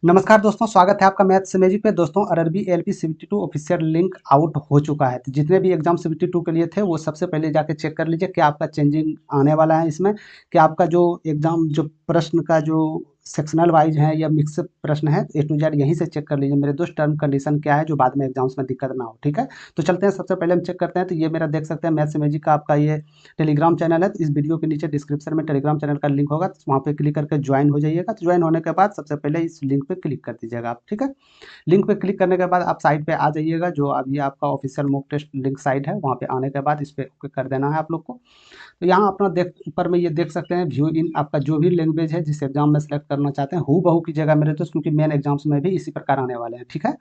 नमस्कार दोस्तों, स्वागत है आपका मैथ्स मैजिक में। दोस्तों RRB ALP CBT 2 official link out हो चुका है। तो जितने भी एग्जाम सीबीटी 2 के लिए थे वो सबसे पहले जाके चेक कर लीजिए क्या आपका चेंजिंग आने वाला है इसमें, कि आपका जो एग्जाम जो प्रश्न का जो सेक्शनल वाइज है या मिक्स प्रश्न है ए टू जेड यहीं से चेक कर लीजिए मेरे दोस्त। टर्म कंडीशन क्या है जो बाद में एग्जाम्स में दिक्कत ना हो, ठीक है। तो चलते हैं, सबसे पहले हम चेक करते हैं। तो ये मेरा देख सकते हैं मैथ्स मैजिक का आपका ये टेलीग्राम चैनल है। तो इस वीडियो के नीचे डिस्क्रिप्शन में टेलीग्राम चैनल का लिंक होगा, तो वहाँ पे क्लिक करके ज्वाइन हो जाइएगा। तो ज्वाइन होने के बाद सबसे पहले इस लिंक पे क्लिक कर दीजिएगा आप, ठीक है। लिंक पे क्लिक करने के बाद आप साइट पे आ जाइएगा, जो अभी आपका official mock test link site है, वहाँ पे आने के बाद इस पे ओके कर देना है आप लोग को। तो यहाँ अपना देख ऊपर में ये देख सकते हैं व्यू इन, आपका जो भी लैंग्वेज है जिस एग्जाम में सेलेक्ट करना चाहते हैं हूबहू बहू की जगह मेरे दोस्त, क्योंकि मेन एग्जाम्स में भी इसी प्रकार आने वाले हैं, ठीक है।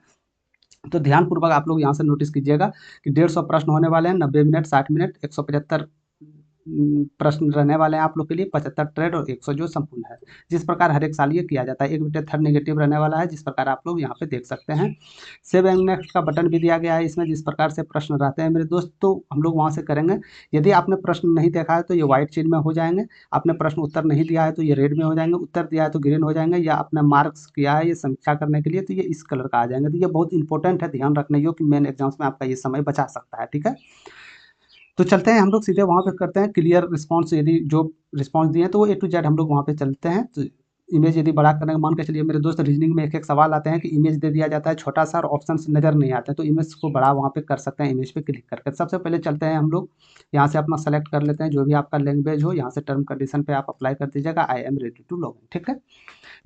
तो ध्यानपूर्वक आप लोग यहाँ से नोटिस कीजिएगा कि 150 प्रश्न होने वाले हैं, 90 मिनट 60 मिनट 175 प्रश्न रहने वाले हैं आप लोग के लिए, 75 ट्रेड और 100 जो संपूर्ण है। जिस प्रकार हर एक साल ये किया जाता है, एक बेटे थर्ड नेगेटिव रहने वाला है, जिस प्रकार आप लोग यहाँ पे देख सकते हैं। सेव एंड नेक्स्ट का बटन भी दिया गया है इसमें, जिस प्रकार से प्रश्न रहते हैं मेरे दोस्त, तो हम लोग वहाँ से करेंगे। यदि आपने प्रश्न नहीं देखा है तो ये व्हाइट चिन्ह में हो जाएंगे, आपने प्रश्न उत्तर नहीं दिया है तो ये रेड में हो जाएंगे, उत्तर दिया है तो ग्रीन हो जाएंगे, या आपने मार्क्स किया है ये समीक्षा करने के लिए तो ये इस कलर का आ जाएंगे। तो ये बहुत इंपॉर्टेंट है, ध्यान रखने योग्य, कि मेन एग्जाम्स में आपका ये समय बचा सकता है, ठीक है। तो चलते हैं हम लोग सीधे वहाँ पे करते हैं क्लियर रिस्पॉन्स। यदि जो रिस्पॉन्स दिए हैं तो वो ए टू जेड हम लोग वहाँ पे चलते हैं। तो इमेज यदि बड़ा करने का मान के चलिए मेरे दोस्त, रीजनिंग में एक एक सवाल आते हैं कि इमेज दे दिया जाता है छोटा सा और ऑप्शन नज़र नहीं आते, तो इमेज को बड़ा वहाँ पे कर सकते हैं इमेज पे क्लिक करके। सबसे पहले चलते हैं हम लोग यहाँ से अपना सेलेक्ट कर लेते हैं जो भी आपका लैंग्वेज हो, यहाँ से टर्म कंडीशन पे आप अप्लाई कर दीजिएगा, I am ready to log in, ठीक है।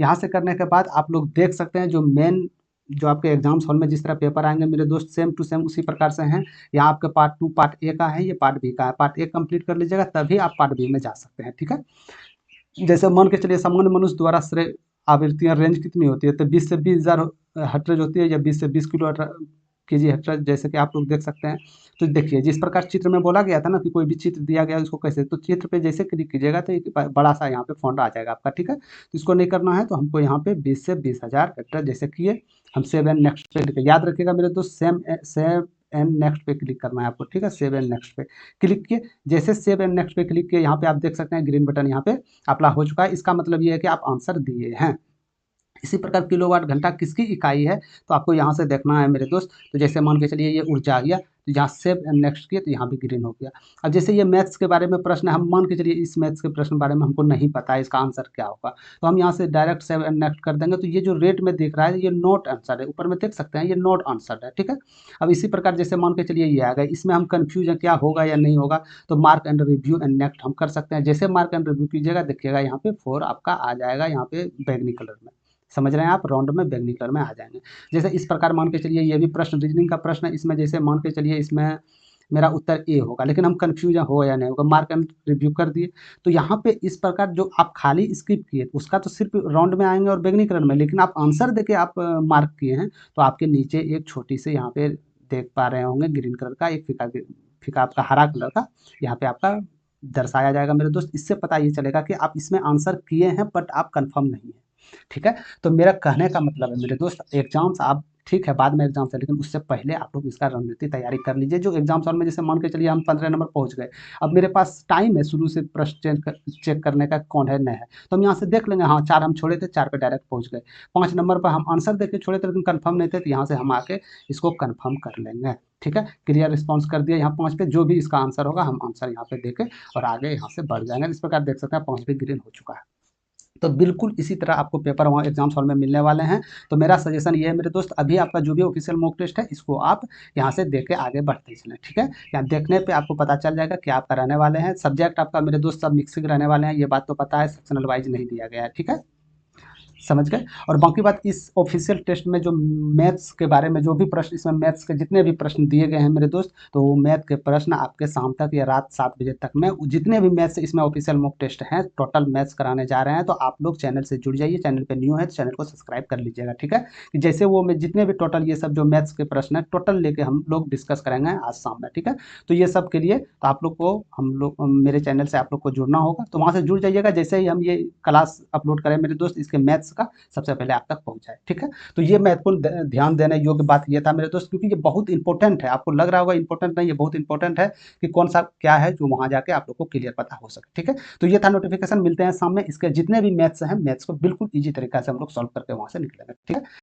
यहाँ से करने के बाद आप लोग देख सकते हैं जो मेन जो आपके एग्जाम्स हॉल में जिस तरह पेपर आएंगे मेरे दोस्त, सेम टू सेम उसी प्रकार से हैं। यहाँ आपके पार्ट 2 पार्ट ए का है, ये पार्ट बी का है। पार्ट ए कंप्लीट कर लीजिएगा तभी आप पार्ट बी में जा सकते हैं, ठीक है। जैसे मान के चलिए सामान्य मनुष्य द्वारा श्रेय आवृत्तियां रेंज कितनी होती है, तो 20 से 20,000 हर्ट्ज होती है, या 20 से 20 किलो केजी हेक्टर, जैसे कि आप लोग देख सकते हैं। तो देखिए जिस प्रकार चित्र में बोला गया था ना कि कोई भी चित्र दिया गया है उसको कैसे, तो चित्र पे जैसे क्लिक कीजिएगा तो एक बड़ा सा यहाँ पे फॉन्ट आ जाएगा आपका, ठीक है। तो इसको नहीं करना है तो हमको यहाँ पे 20 से 20,000 हेक्टर जैसे किए, हम सेव एंड नेक्स्ट पे लिखे। याद रखिएगा मेरे दोस्त, सेव एंड नेक्स्ट पे क्लिक करना है आपको, ठीक है। सेव एंड नेक्स्ट पे क्लिक किए, जैसे सेव एंड नेक्स्ट पे क्लिक किए यहाँ पे आप देख सकते हैं ग्रीन बटन यहाँ पे अप्लाई हो चुका है। इसका मतलब ये है कि आप आंसर दिए हैं। इसी प्रकार किलोवाट घंटा किसकी इकाई है, तो आपको यहाँ से देखना है मेरे दोस्त। तो जैसे मान के चलिए ये ऊर्जा आ गया, तो यहाँ सेव एंड नेक्स्ट किया तो यहाँ भी ग्रीन हो गया। अब जैसे ये मैथ्स के बारे में प्रश्न है, हम मान के चलिए इस मैथ्स के प्रश्न के बारे में हमको नहीं पता है इसका आंसर क्या होगा, तो हम यहाँ से डायरेक्ट सेव एंड नेक्स्ट कर देंगे। तो ये जो रेट में दिख रहा है ये नॉट आंसर है, ऊपर में देख सकते हैं ये नॉट आंसर है, ठीक है। अब इसी प्रकार जैसे मान के चलिए ये आ गया, इसमें हम कन्फ्यूज है क्या होगा या नहीं होगा, तो mark and review and next हम कर सकते हैं। जैसे मार्क एंड रिव्यू कीजिएगा देखिएगा यहाँ पे 4 आपका आ जाएगा, यहाँ पे बैगनी कलर में, समझ रहे हैं आप, राउंड में बैगनी कलर में आ जाएंगे। जैसे इस प्रकार मान के चलिए ये भी प्रश्न रीजनिंग का प्रश्न है, इसमें जैसे मान के चलिए इसमें मेरा उत्तर ए होगा, लेकिन हम कन्फ्यूजन हो या नहीं होगा, मार्क एंड रिव्यू कर दिए। तो यहाँ पे इस प्रकार जो आप खाली स्किप किए उसका तो सिर्फ राउंड में आएंगे और बैगनी कलर में, लेकिन आप आंसर देके आप मार्क किए हैं तो आपके नीचे एक छोटी से यहाँ पे देख पा रहे होंगे ग्रीन कलर का एक फीका फीका आपका हरा कलर का यहाँ पे आपका दर्शाया जाएगा मेरे दोस्त। इससे पता ये चलेगा कि आप इसमें आंसर किए हैं बट आप कन्फर्म नहीं है, ठीक है। तो मेरा कहने का मतलब है मेरे दोस्त, एग्जाम्स आप ठीक है बाद में एग्जाम्स है, लेकिन उससे पहले आप लोग इसका रणनीति तैयारी कर लीजिए। जो एग्जाम्स हॉल में जैसे मान के चलिए हम 15 नंबर पहुंच गए, अब मेरे पास टाइम है शुरू से प्रश्न चेक करने का कौन है नहीं है, तो हम यहाँ से देख लेंगे। हाँ 4 हम छोड़े थे, 4 पे डायरेक्ट पहुंच गए। 5 नंबर पर हम आंसर देख के छोड़े थे लेकिन कन्फर्म नहीं थे, तो यहाँ से हम आके इसको कन्फर्म कर लेंगे, ठीक है। क्लियर रिस्पॉन्स कर दिया, यहाँ 5 पे जो भी इसका आंसर होगा हम आंसर यहाँ पे देके और आगे यहाँ से बढ़ जाएंगे। इस प्रकार देख सकते हैं 5 पे ग्रीन हो चुका है। तो बिल्कुल इसी तरह आपको पेपर वहाँ एग्जाम्स हॉल में मिलने वाले हैं। तो मेरा सजेशन ये है मेरे दोस्त, अभी आपका जो भी ऑफिशियल मॉक टेस्ट है इसको आप यहाँ से देख के आगे बढ़ते चलें, ठीक है। यहाँ देखने पे आपको पता चल जाएगा कि आपका रहने वाले हैं सब्जेक्ट आपका मेरे दोस्त सब मिक्सिंग रहने वाले हैं, ये बात तो पता है, सेक्शनल वाइज नहीं दिया गया है, ठीक है, समझ गए। और बाकी बात इस ऑफिशियल टेस्ट में जो मैथ्स के बारे में जो भी प्रश्न इसमें मैथ्स के जितने भी प्रश्न दिए गए हैं मेरे दोस्त, तो वो मैथ के प्रश्न आपके शाम तक या रात 7 बजे तक में जितने भी मैथ्स इसमें ऑफिशियल मॉक टेस्ट हैं टोटल मैथ्स कराने जा रहे हैं। तो आप लोग चैनल से जुड़ जाइए, चैनल पे न्यू है तो चैनल को सब्सक्राइब कर लीजिएगा, ठीक है। कि जैसे वो मैं जितने भी टोटल ये सब जो मैथ्स के प्रश्न है टोटल लेके हम लोग डिस्कस करेंगे आज शाम में, ठीक है। तो ये सब के लिए तो आप लोग को हम लोग मेरे चैनल से आप लोग को जुड़ना होगा, तो वहाँ से जुड़ जाइएगा। जैसे ही हम ये क्लास अपलोड करें मेरे दोस्त इसके मैथ्स मैथ्स का सबसे पहले आप तक पहुँच जाए। ठीक है, तो ये महत्वपूर्ण ध्यान देने योग्य बात ये था मेरे दोस्त, क्योंकि ये बहुत इंपॉर्टेंट है। आपको लग रहा होगा इंपॉर्टेंट नहीं, ये बहुत इंपॉर्टेंट है कि कौन सा क्या है जो वहाँ जाके आप लोग को क्लियर पता हो सके। ठीक है, तो ये था नोटिफिकेशन। मिलते हैं शाम में, इसके जितने भी मैथ्स हैं, मैथ्स को बिल्कुल ईजी तरीका से हम लोग सॉल्व करके वहाँ से निकलेंगे। ठीक है।